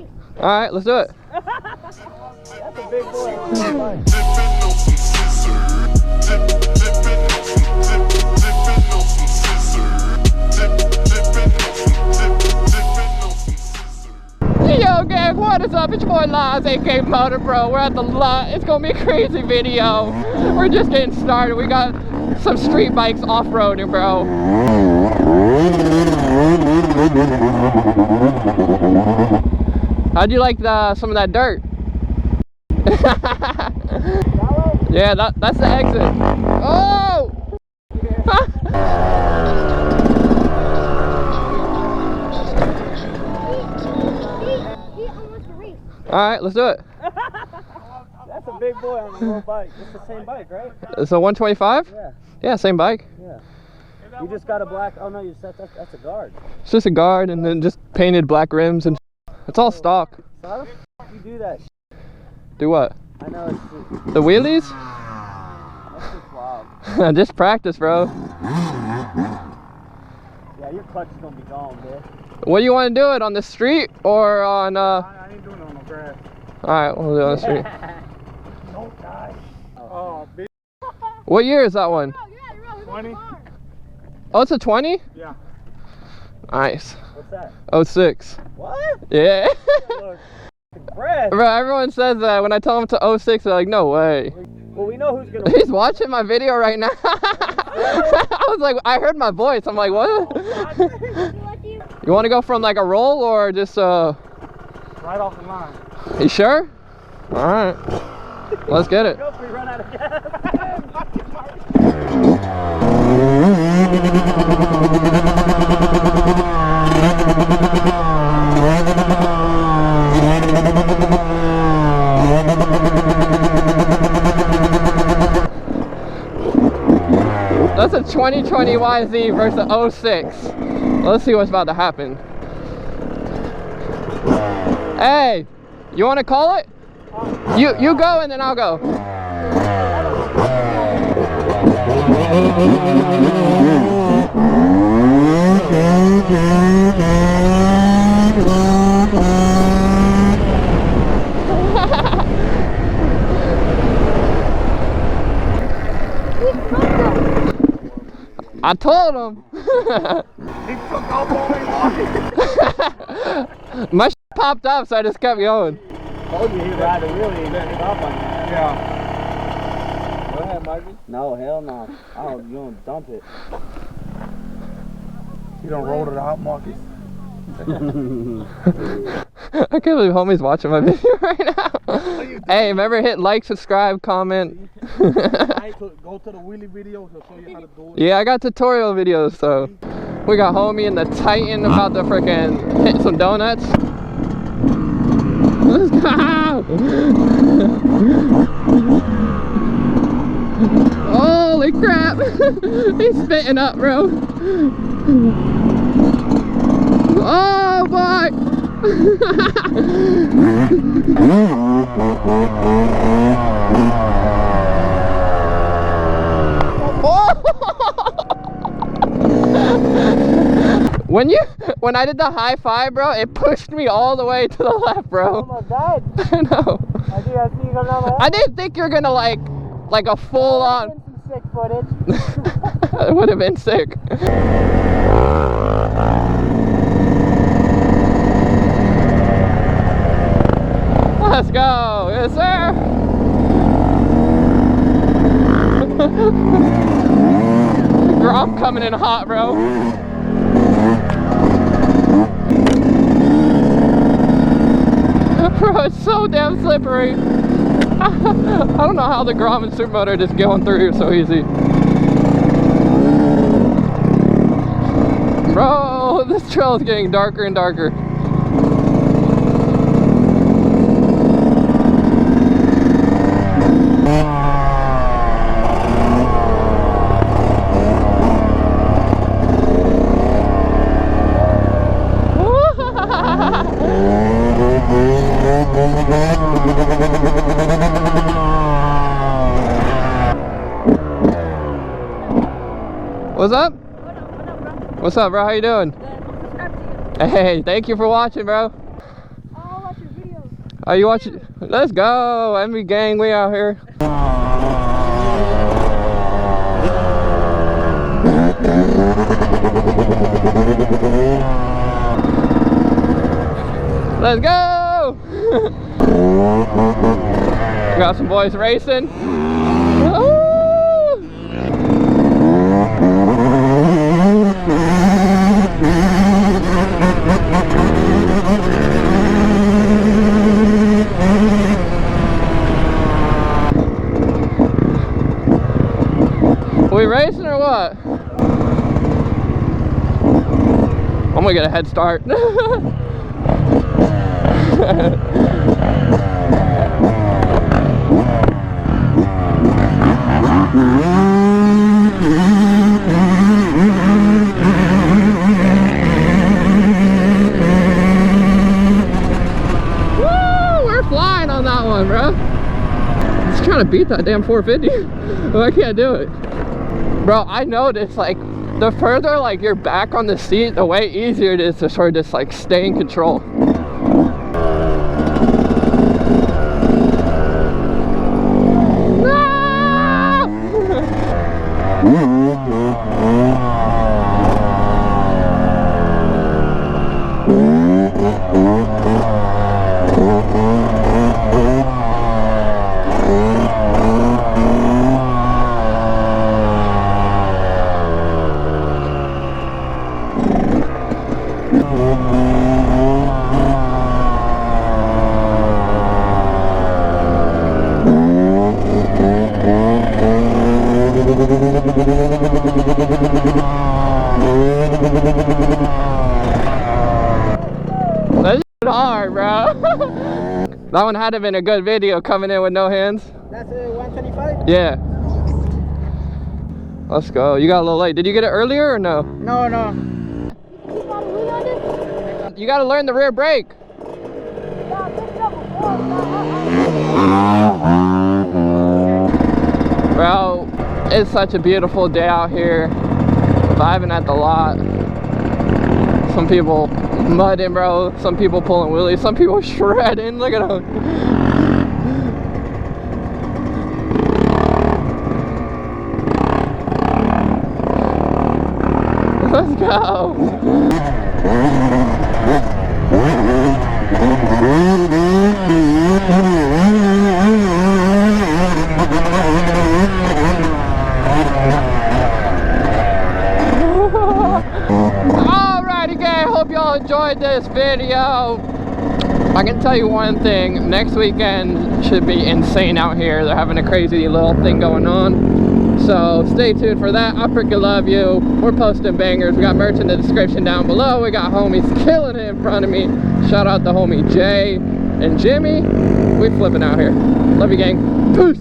race. Alright, let's do it. That's a big boy. Yo gang, what is up? It's your boy Laz, aka MotoBroo. We're at the lot. It's gonna be a crazy video. We're just getting started. We got some street bikes off-roading, bro. How'd you like some of that dirt? Yeah, that's the exit. Oh! Alright, let's do it. That's a big boy on a little bike. It's the same bike, right? It's a 125? Yeah. Yeah, same bike. Yeah. You just got a black, oh no, you said that's a guard. It's just a guard and then just painted black rims and it's all stock. So how the f you do that? Do what? I know it's The wheelies? That's just wild. Just practice, bro. Yeah, your clutch is gonna be gone, man. What do you want to do it on the street or on I ain't doing it on no grass. Alright, we'll do it on the street. Don't die. Oh, big. What year is that one? 20? Oh, it's a 20? Yeah. Nice. What's that? 06. What? Yeah. Look, breath. Bro, everyone says that when I tell them to 06, they're like, no way. Well, we know who's gonna He's watching my video right now. I was like, I heard my voice. I'm like, what? You want to go from like a roll or just right off the line. You sure? All right. Let's get it. Go if we run out of gas. That's a 2020 YZ versus 06. Let's see what's about to happen. Hey, you want to call it? You go and then I'll go. I told him. He took off only walking. My shit popped up, so I just kept going. Told you he'd ride a wheelie and get off on you. Yeah. Go ahead, Mikey. No, hell no. You don't dump it. You don't roll it out, Marcus. I can't believe homie's watching my video right now. Hey, remember hit like, subscribe, comment. Go to the wheelie video, he'll show you how to do it. Yeah, I got tutorial videos, so we got homie and the Titan about to freaking hit some donuts. Let's go! Holy crap! He's spitting up, bro. Oh boy! When I did the high five, bro, it pushed me all the way to the left, bro. Oh my God. I know. I didn't think you're gonna like a full on. Some sick footage. It would have been sick. Let's go, yes sir. Grom coming in hot, bro. Bro, it's so damn slippery. I don't know how the Grom and Supermoto are just going through here so easy. Bro, this trail is getting darker and darker. What's up? What's up, bro? How you doing? Good. I'll subscribe to you. Hey, thank you for watching, bro. I'll watch Are you watching? Let's go, Envy gang, we out here. Let's go! Got some boys racing. We racing or what? I'm gonna get a head start. Woo! We're flying on that one, bro. Just trying to beat that damn 450. But I can't do it. Bro, I noticed like the further like you're back on the seat, the way easier it is to sort of just like stay in control. That's hard, bro. That one had to have been a good video coming in with no hands. That's a 125? Yeah. Let's go. You got a little late. Did you get it earlier or no? No, no. You got to learn the rear brake. Bro, it's such a beautiful day out here. Vibing at the lot. Some people mudding, bro. Some people pulling wheelies. Some people shredding. Look at them. Let's go. Alrighty gang, hope y'all enjoyed this video. I can tell you one thing, next weekend should be insane out here. They're having a crazy little thing going on. So stay tuned for that. I freaking love you. We're posting bangers. We got merch in the description down below. We got homies killing it in front of me. Shout out to homie Jay and Jimmy. We flipping out here. Love you gang. Peace.